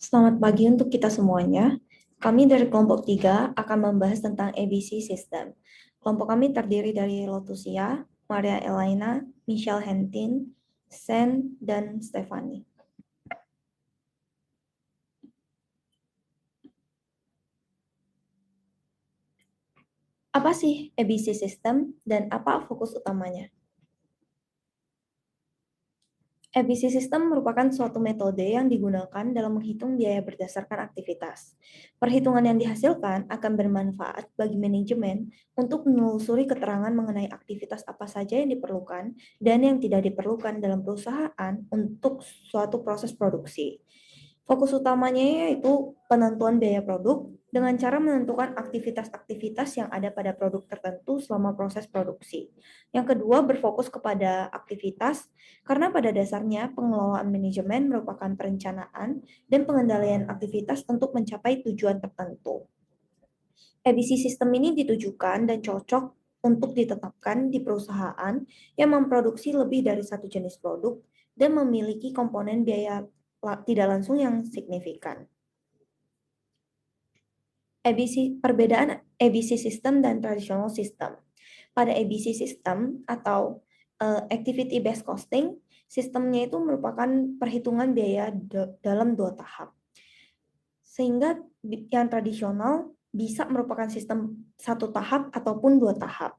Selamat pagi untuk kita semuanya. Kami dari kelompok 3 akan membahas tentang ABC System. Kelompok kami terdiri dari Lotusia, Maria Elaina, Michelle Hentin, Sen, dan Stefani. Apa sih ABC System dan apa fokus utamanya? ABC System merupakan suatu metode yang digunakan dalam menghitung biaya berdasarkan aktivitas. Perhitungan yang dihasilkan akan bermanfaat bagi manajemen untuk menelusuri keterangan mengenai aktivitas apa saja yang diperlukan dan yang tidak diperlukan dalam perusahaan untuk suatu proses produksi. Fokus utamanya yaitu penentuan biaya produk dengan cara menentukan aktivitas-aktivitas yang ada pada produk tertentu selama proses produksi. Yang kedua, berfokus kepada aktivitas karena pada dasarnya pengelolaan manajemen merupakan perencanaan dan pengendalian aktivitas untuk mencapai tujuan tertentu. ABC sistem ini ditujukan dan cocok untuk ditetapkan di perusahaan yang memproduksi lebih dari satu jenis produk dan memiliki komponen biaya tidak langsung yang signifikan. Perbedaan ABC system dan traditional system. Pada ABC system atau activity based costing, sistemnya itu merupakan perhitungan biaya dalam 2 tahap. Sehingga yang tradisional bisa merupakan sistem 1 tahap ataupun 2 tahap.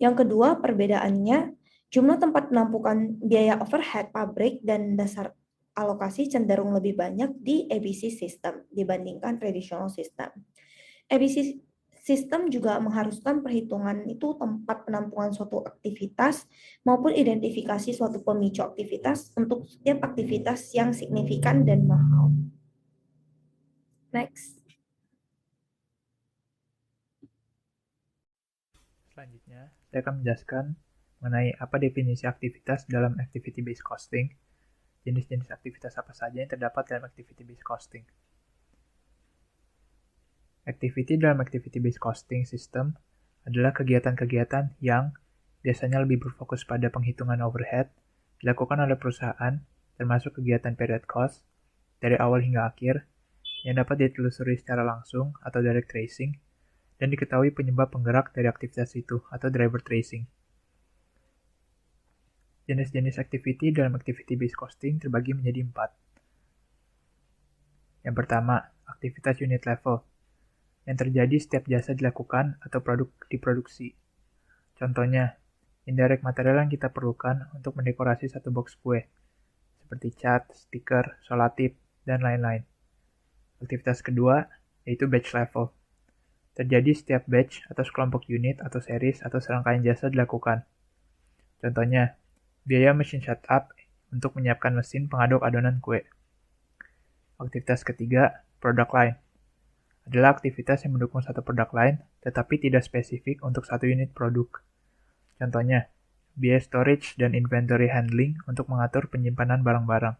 Yang kedua, perbedaannya jumlah tempat penampungan biaya overhead pabrik dan dasar alokasi cenderung lebih banyak di ABC system dibandingkan traditional system. ABC sistem juga mengharuskan perhitungan itu tempat penampungan suatu aktivitas maupun identifikasi suatu pemicu aktivitas untuk setiap aktivitas yang signifikan dan mahal. Next. Selanjutnya, saya akan menjelaskan mengenai apa definisi aktivitas dalam activity-based costing, jenis-jenis aktivitas apa saja yang terdapat dalam activity-based costing. Activity dalam activity-based costing system adalah kegiatan-kegiatan yang biasanya lebih berfokus pada penghitungan overhead dilakukan oleh perusahaan, termasuk kegiatan period cost, dari awal hingga akhir, yang dapat ditelusuri secara langsung atau direct tracing, dan diketahui penyebab penggerak dari aktivitas itu atau driver tracing. Jenis-jenis activity dalam activity-based costing terbagi menjadi 4. Yang pertama, aktivitas unit level, yang terjadi setiap jasa dilakukan atau produk diproduksi. Contohnya, indirect material yang kita perlukan untuk mendekorasi satu box kue, seperti cat, stiker, solatip, dan lain-lain. Aktivitas kedua, yaitu batch level. Terjadi setiap batch atau sekelompok unit atau series atau serangkaian jasa dilakukan. Contohnya, biaya mesin setup untuk menyiapkan mesin pengaduk adonan kue. Aktivitas ketiga, product line, adalah aktivitas yang mendukung satu produk lain, tetapi tidak spesifik untuk satu unit produk. Contohnya, biaya storage dan inventory handling untuk mengatur penyimpanan barang-barang.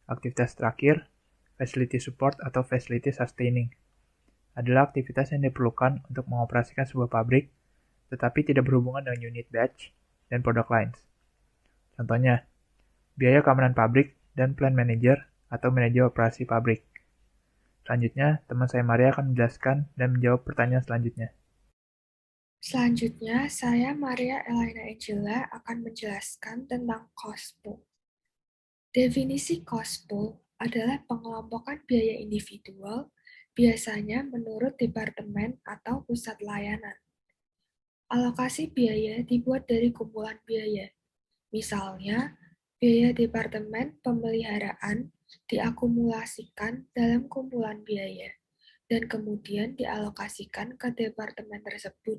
Aktivitas terakhir, facility support atau facility sustaining, adalah aktivitas yang diperlukan untuk mengoperasikan sebuah pabrik, tetapi tidak berhubungan dengan unit batch dan product lines. Contohnya, biaya keamanan pabrik dan plant manager atau manajer operasi pabrik. Selanjutnya, teman saya Maria akan menjelaskan dan menjawab pertanyaan selanjutnya. Selanjutnya, saya Maria Elaina Angela akan menjelaskan tentang cost pool. Definisi cost pool adalah pengelompokan biaya individual, biasanya menurut departemen atau pusat layanan. Alokasi biaya dibuat dari kumpulan biaya. Misalnya, biaya departemen pemeliharaan diakumulasikan dalam kumpulan biaya dan kemudian dialokasikan ke departemen tersebut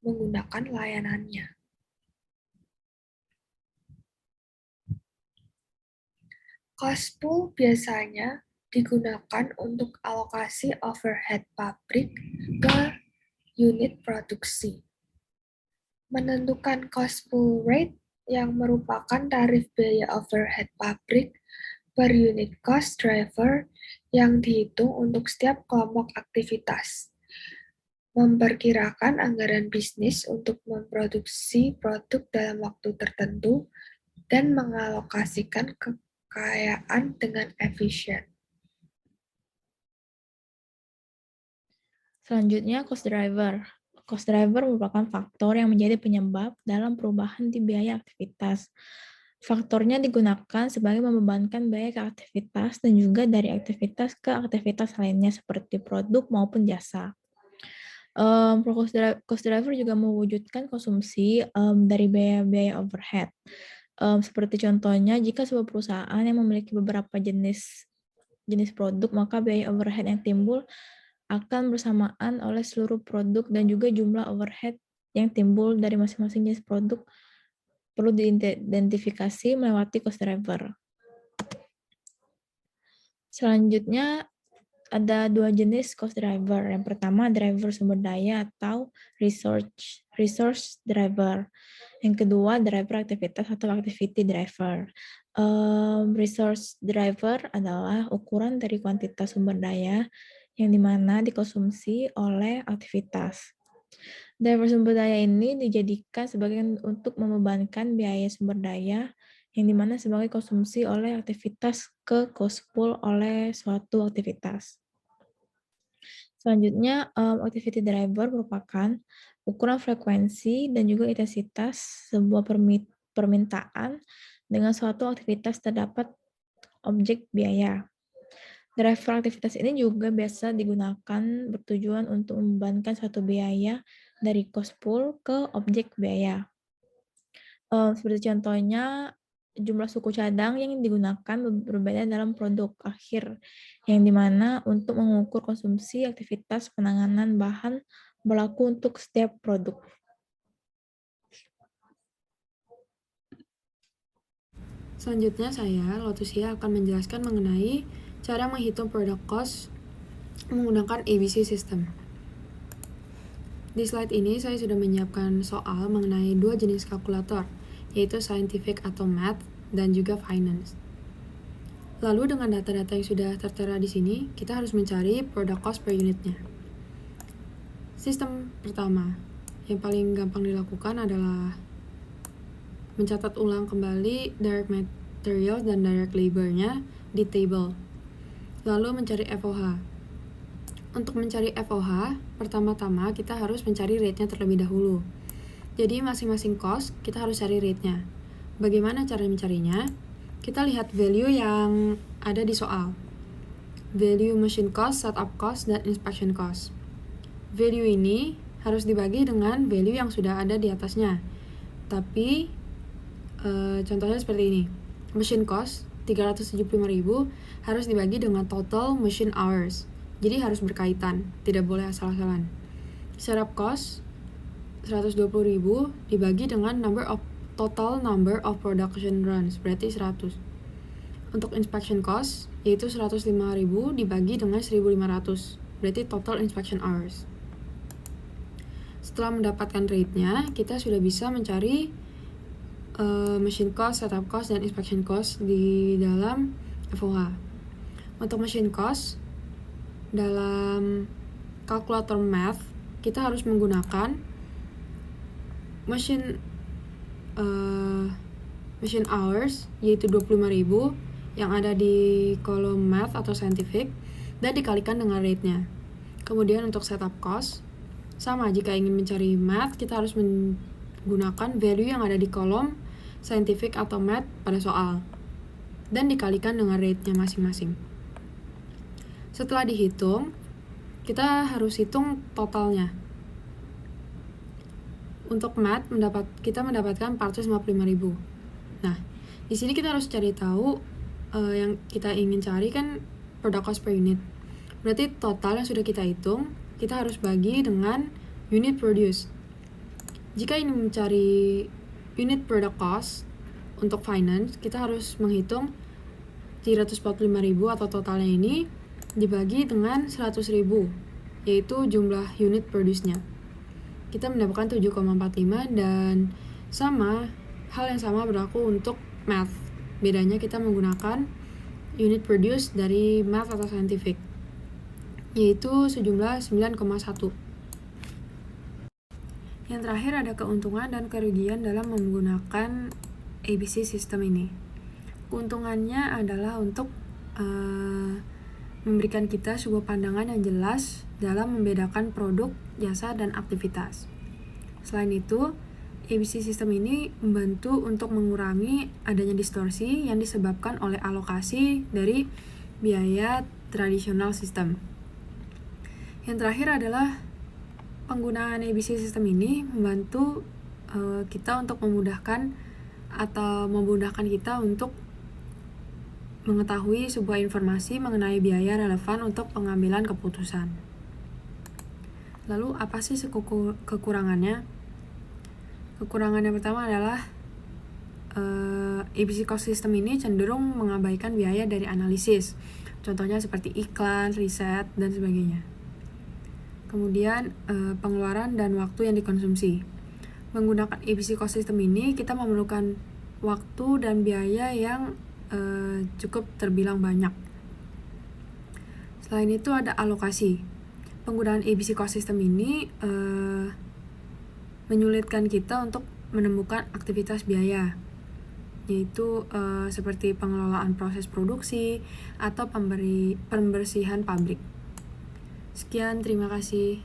menggunakan layanannya. Cost pool biasanya digunakan untuk alokasi overhead pabrik ke unit produksi. Menentukan cost pool rate yang merupakan tarif biaya overhead pabrik per unit cost driver yang dihitung untuk setiap kelompok aktivitas. Memperkirakan anggaran bisnis untuk memproduksi produk dalam waktu tertentu dan mengalokasikan kekayaan dengan efisien. Selanjutnya, cost driver. Cost driver merupakan faktor yang menjadi penyebab dalam perubahan di biaya aktivitas. Faktornya digunakan sebagai membebankan biaya ke aktivitas dan juga dari aktivitas ke aktivitas lainnya seperti produk maupun jasa. Cost driver juga mewujudkan konsumsi dari biaya-biaya overhead. Seperti contohnya, jika sebuah perusahaan yang memiliki beberapa jenis produk, maka biaya overhead yang timbul akan bersamaan oleh seluruh produk dan juga jumlah overhead yang timbul dari masing-masing jenis produk perlu diidentifikasi melewati cost driver. Selanjutnya ada dua jenis cost driver. Yang pertama driver sumber daya atau resource driver. Yang kedua driver aktivitas atau activity driver. Resource driver adalah ukuran dari kuantitas sumber daya yang dimana dikonsumsi oleh aktivitas. Driver sumber daya ini dijadikan sebagai untuk membebankan biaya sumber daya yang dimana sebagai konsumsi oleh aktivitas ke cost pool oleh suatu aktivitas. Selanjutnya, activity driver merupakan ukuran frekuensi dan juga intensitas sebuah permintaan dengan suatu aktivitas terdapat objek biaya. Driver aktivitas ini juga biasa digunakan bertujuan untuk membebankan suatu biaya dari cost pool ke objek biaya. Seperti contohnya, jumlah suku cadang yang digunakan berbeda dalam produk akhir, yang dimana untuk mengukur konsumsi aktivitas penanganan bahan berlaku untuk setiap produk. Selanjutnya saya, Lotusia, akan menjelaskan mengenai cara menghitung product cost menggunakan ABC system. Di slide ini saya sudah menyiapkan soal mengenai dua jenis kalkulator, yaitu scientific atau math dan juga finance. Lalu dengan data-data yang sudah tertera di sini, kita harus mencari product cost per unitnya. Sistem pertama, yang paling gampang dilakukan adalah mencatat ulang kembali direct material dan direct labor-nya di table. Lalu mencari FOH. Untuk mencari FOH, pertama-tama kita harus mencari rate-nya terlebih dahulu. Jadi masing-masing cost kita harus cari rate-nya. Bagaimana cara mencarinya? Kita lihat value yang ada di soal. Value machine cost, setup cost, dan inspection cost. Value ini harus dibagi dengan value yang sudah ada di atasnya. Tapi contohnya seperti ini. Machine cost 375.000 harus dibagi dengan total machine hours. Jadi harus berkaitan, tidak boleh asal-asalan. Setup cost 120.000 dibagi dengan total number of production runs, berarti 100. Untuk inspection cost yaitu 105.000 dibagi dengan 1.500, berarti total inspection hours. Setelah mendapatkan rate-nya, kita sudah bisa mencari machine cost, setup cost, dan inspection cost di dalam FOH. Untuk machine cost, dalam kalkulator math, kita harus menggunakan machine hours, yaitu 25.000 yang ada di kolom math atau scientific, dan dikalikan dengan rate-nya. Kemudian untuk setup cost, sama, jika ingin mencari math, kita harus menggunakan value yang ada di kolom scientific atau math pada soal dan dikalikan dengan rate-nya masing-masing. Setelah dihitung, kita harus hitung totalnya. Untuk math kita mendapatkan 455.000. Nah, di sini kita harus cari tahu yang kita ingin cari kan product cost per unit. Berarti total yang sudah kita hitung, kita harus bagi dengan unit produced. Jika ingin mencari unit product cost untuk finance, kita harus menghitung 345.000 atau totalnya ini dibagi dengan 100.000, yaitu jumlah unit produce-nya. Kita mendapatkan 7,45 dan hal yang sama berlaku untuk math. Bedanya kita menggunakan unit produce dari math atau scientific, yaitu sejumlah 9,1. Yang terakhir ada keuntungan dan kerugian dalam menggunakan ABC system ini. Keuntungannya adalah untuk memberikan kita sebuah pandangan yang jelas dalam membedakan produk, jasa, dan aktivitas. Selain itu, ABC System ini membantu untuk mengurangi adanya distorsi yang disebabkan oleh alokasi dari biaya tradisional sistem. Yang terakhir adalah penggunaan ABC System ini membantu kita untuk memudahkan kita untuk mengetahui sebuah informasi mengenai biaya relevan untuk pengambilan keputusan. Lalu apa sih kekurangannya? Kekurangan yang pertama adalah ABC Cost System ini cenderung mengabaikan biaya dari analisis. Contohnya seperti iklan, riset, dan sebagainya. Kemudian pengeluaran dan waktu yang dikonsumsi. Menggunakan ABC Cost System ini kita memerlukan waktu dan biaya yang cukup terbilang banyak. Selain itu ada alokasi. Penggunaan ABC Cost System ini menyulitkan kita untuk menemukan aktivitas biaya, yaitu seperti pengelolaan proses produksi atau pembersihan pabrik. Sekian, terima kasih.